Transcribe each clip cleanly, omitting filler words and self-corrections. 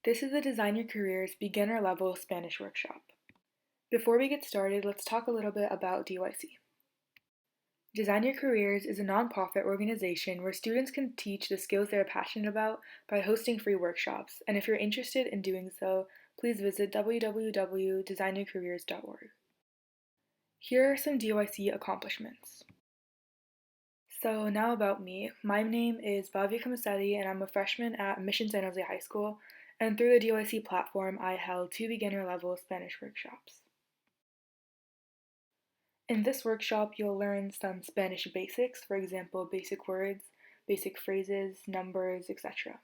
This is the Design Your Careers beginner level Spanish workshop. Before we get started, let's talk a little bit about DYC. Design Your Careers is a nonprofit organization where students can teach the skills they're passionate about by hosting free workshops, and if you're interested in doing so, please visit www.designyourcareers.org. Here are some DYC accomplishments. So now about me. My name is Bhavya Kamisetty, and I'm a freshman at Mission San Jose High School, and through the DYC platform, I held 2 beginner-level Spanish workshops. In this workshop, you'll learn some Spanish basics, for example, basic words, basic phrases, numbers, etc.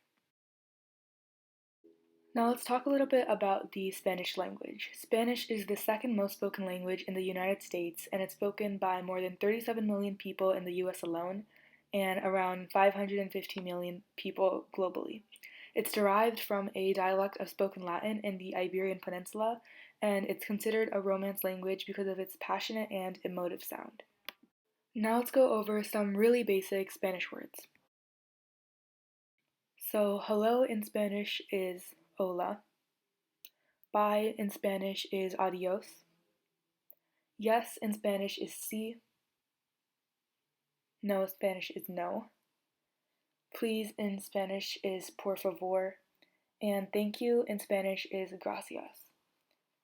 Now let's talk a little bit about the Spanish language. Spanish is the second most spoken language in the United States, and it's spoken by more than 37 million people in the US alone, and around 550 million people globally. It's derived from a dialect of spoken Latin in the Iberian Peninsula, and it's considered a Romance language because of its passionate and emotive sound. Now let's go over some really basic Spanish words. So, hello in Spanish is hola. Bye in Spanish is adios. Yes in Spanish is sí. No in Spanish is no. Please in Spanish is por favor. And thank you in Spanish is gracias.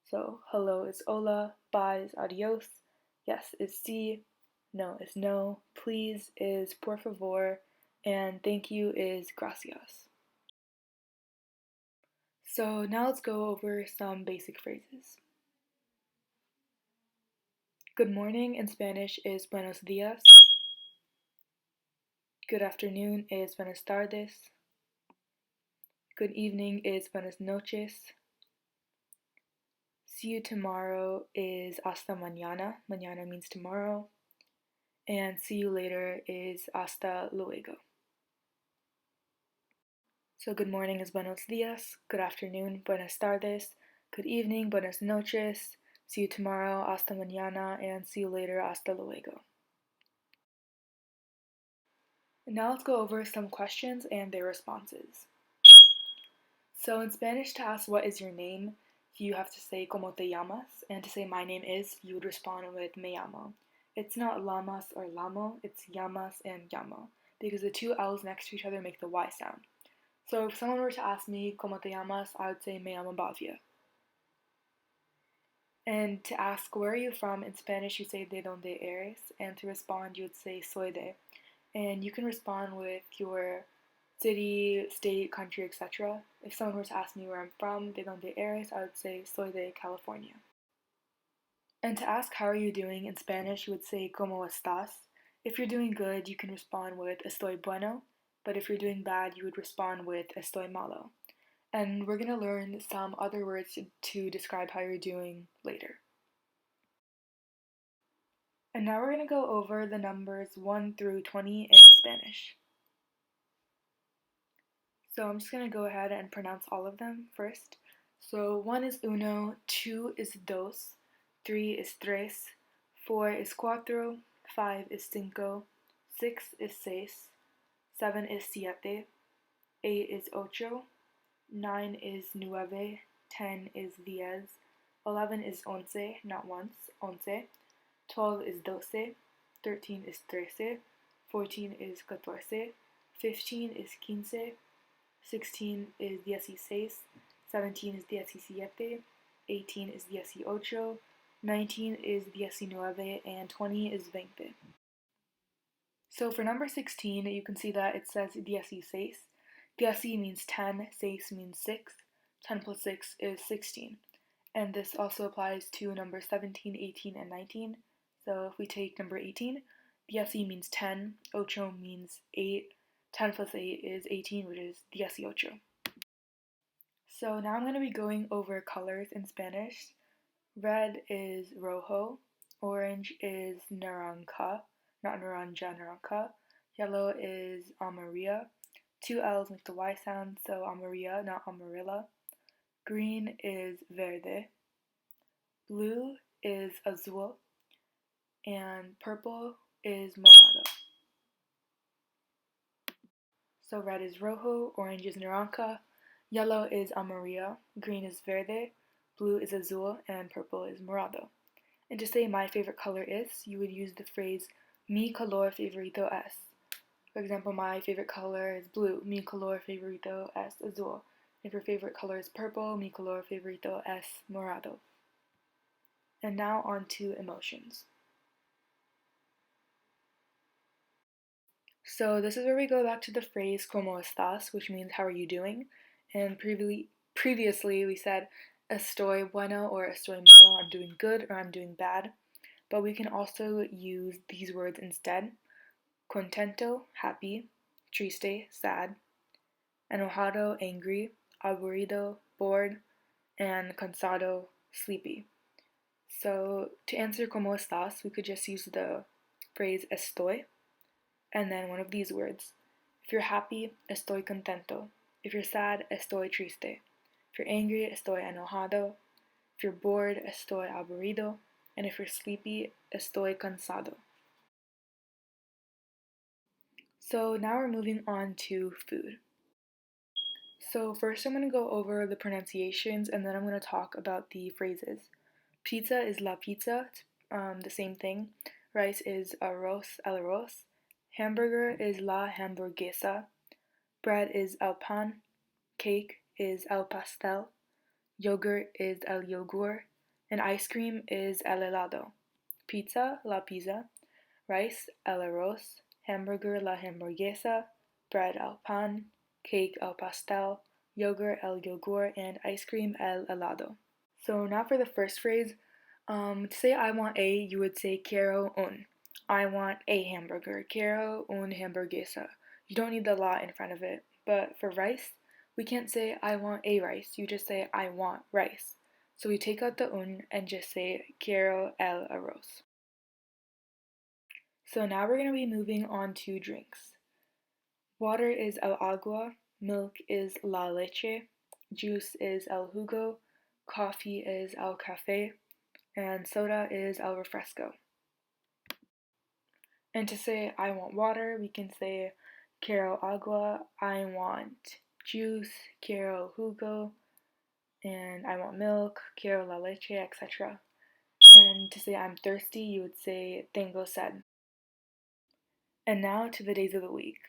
So hello is hola, bye is adios, yes is sí, no is no, please is por favor, and thank you is gracias. So now let's go over some basic phrases. Good morning in Spanish is buenos días. Good afternoon is buenas tardes. Good evening is buenas noches. See you tomorrow is hasta mañana. Mañana means tomorrow. And see you later is hasta luego. So good morning is buenos días. Good afternoon, buenas tardes. Good evening, buenas noches. See you tomorrow, hasta mañana. And see you later, hasta luego. And now let's go over some questions and their responses. So in Spanish, to ask what is your name, you have to say como te llamas, and to say my name is, you would respond with me llamo. It's not lamas or lamo, it's llamas and llamo, because the two L's next to each other make the Y sound. So if someone were to ask me como te llamas, I would say me llamo Bhavya. And to ask where are you from, in Spanish you say de donde eres, and to respond you would say soy de. And you can respond with your city, state, country, etc. If someone were to ask me where I'm from, de donde eres, I would say soy de California. And to ask how are you doing, in Spanish you would say como estás. If you're doing good, you can respond with estoy bueno, but if you're doing bad, you would respond with estoy malo. And we're going to learn some other words to describe how you're doing later. And now we're going to go over the numbers 1 through 20 in Spanish. So I'm just going to go ahead and pronounce all of them first. So 1 is uno, 2 is dos, 3 is tres, 4 is cuatro, 5 is cinco, 6 is seis, 7 is siete, 8 is ocho, 9 is nueve, 10 is diez, 11 is once, not once, once, 12 is doce, 13 is trece, 14 is catorce, 15 is quince, 16 is 16, 17 is 17, 18 is 18, 19 is 19, and 20 is 20. So for number 16, you can see that it says 16. 10 means 10, 6 means 6, 10 plus 6 is 16. And this also applies to numbers 17, 18, and 19. So if we take number 18, 10 means 10, ocho means 8, 10 plus 8 is 18, which is 18. So now I'm going to be going over colors in Spanish. Red is rojo, orange is naranja, not naranja, naranja. Yellow is amarilla. 2 L's make the Y sound, so amarilla, not amarilla. Green is verde. Blue is azul. And purple is morado. So red is rojo, orange is naranja, Yellow is amarillo, green is verde, blue is azul, and purple is morado. And to say my favorite color is, you would use the phrase mi color favorito es. For example, my favorite color is blue, mi color favorito es azul. If your favorite color is purple, mi color favorito es morado. And now on to emotions. So this is where we go back to the phrase como estás, which means how are you doing? And previously we said estoy bueno or estoy malo, I'm doing good or I'm doing bad. But we can also use these words instead. Contento, happy, triste, sad, enojado, angry, aburrido, bored, and cansado, sleepy. So to answer como estás, we could just use the phrase estoy and then one of these words. If you're happy, estoy contento. If you're sad, estoy triste. If you're angry, estoy enojado. If you're bored, estoy aburrido. And if you're sleepy, estoy cansado. So now we're moving on to food. So first I'm going to go over the pronunciations and then I'm going to talk about the phrases. Pizza is la pizza, it's the same thing. Rice is arroz, el arroz. Hamburger is la hamburguesa. Bread is el pan. Cake is el pastel. Yogurt is el yogur. And ice cream is el helado. Pizza, la pizza. Rice, el arroz. Hamburger, la hamburguesa. Bread, el pan. Cake, el pastel. Yogurt, el yogur. And ice cream, el helado. So now for the first phrase, to say I want a, you would say quiero un. I want a hamburger. Quiero un hamburguesa. You don't need the la in front of it. But for rice, we can't say I want a rice. You just say I want rice. So we take out the un and just say quiero el arroz. So now we're going to be moving on to drinks. Water is el agua. Milk is la leche. Juice is el jugo. Coffee is el café. And soda is el refresco. And to say I want water, we can say quiero agua, I want juice, quiero jugo, and I want milk, quiero la leche, etc. And to say I'm thirsty, you would say tengo sed. And now to the days of the week.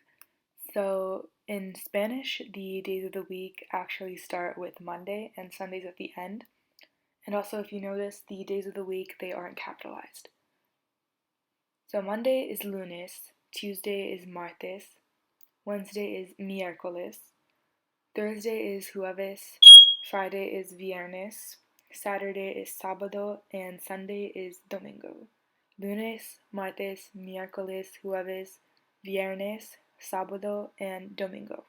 So in Spanish, the days of the week actually start with Monday and Sundays at the end. And also, if you notice, the days of the week, they aren't capitalized. So Monday is lunes, Tuesday is martes, Wednesday is miércoles, Thursday is jueves, Friday is viernes, Saturday is sábado, and Sunday is domingo. Lunes, martes, miércoles, jueves, viernes, sábado, and domingo.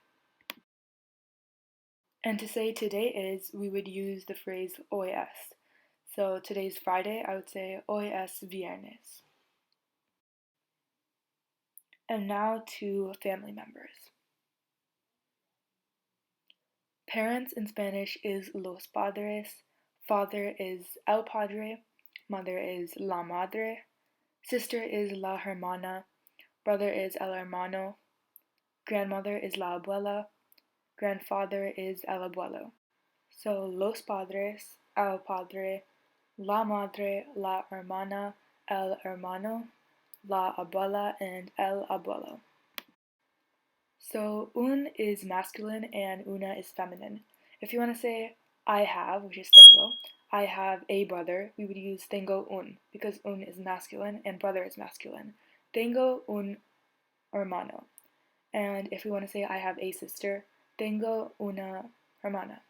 And to say today is, we would use the phrase hoy es. So today's Friday, I would say hoy es viernes. And now to family members. Parents in Spanish is los padres, father is el padre, mother is la madre, sister is la hermana, brother is el hermano, grandmother is la abuela, grandfather is el abuelo. So los padres, el padre, la madre, la hermana, el hermano, la abuela, and el abuelo. So un is masculine and una is feminine. If you want to say I have, which is tengo, I have a brother, we would use tengo un because un is masculine and brother is masculine. Tengo un hermano. And if we want to say I have a sister, tengo una hermana.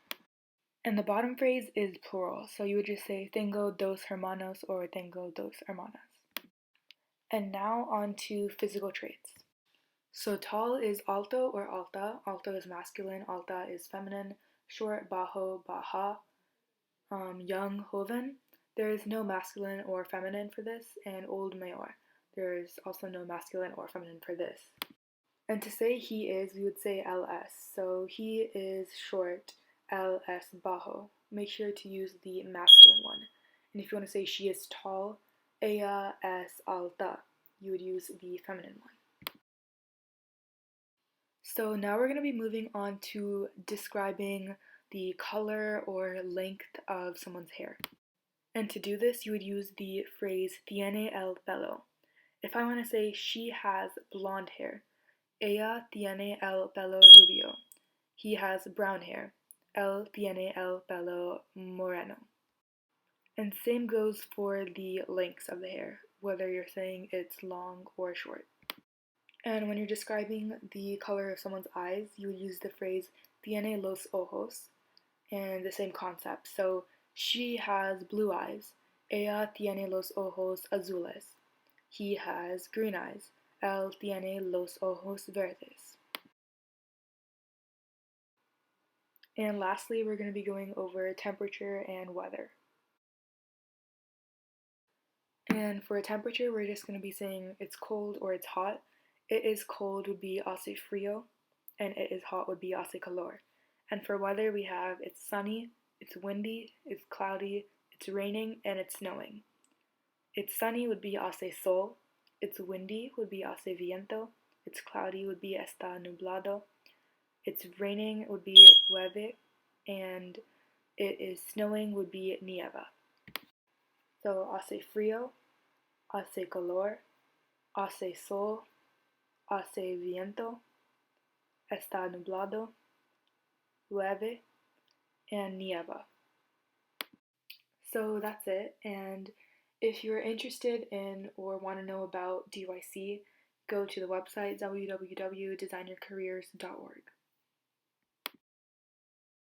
And the bottom phrase is plural, so you would just say tengo dos hermanos or tengo dos hermanas. And now on to physical traits. So tall is alto or alta. Alto is masculine, alta is feminine. Short, bajo, baja. Young, joven. There is no masculine or feminine for this. And old, mayor. There is also no masculine or feminine for this. And to say he is, we would say ls. So he is short, ls bajo. Make sure to use the masculine one. And if you want to say she is tall, ella es alta. You would use the feminine one. So now we're going to be moving on to describing the color or length of someone's hair. And to do this, you would use the phrase tiene el pelo. If I want to say she has blonde hair, ella tiene el pelo rubio. He has brown hair. Él tiene el pelo moreno. And same goes for the lengths of the hair, whether you're saying it's long or short. And when you're describing the color of someone's eyes, you would use the phrase tiene los ojos, and the same concept. So she has blue eyes. Ella tiene los ojos azules. He has green eyes. Él tiene los ojos verdes. And lastly, we're going to be going over temperature and weather. And for a temperature, we're just going to be saying it's cold or it's hot. It is cold would be hace frío, and it is hot would be hace calor. And for weather, we have it's sunny, it's windy, it's cloudy, it's raining, and it's snowing. It's sunny would be hace sol, it's windy would be hace viento, it's cloudy would be está nublado, it's raining would be llueve, and it is snowing would be nieva. So hace frío, hace calor, hace sol, hace viento, está nublado, llueve, and nieva. So that's it, and if you're interested in or want to know about DYC, go to the website www.designyourcareers.org.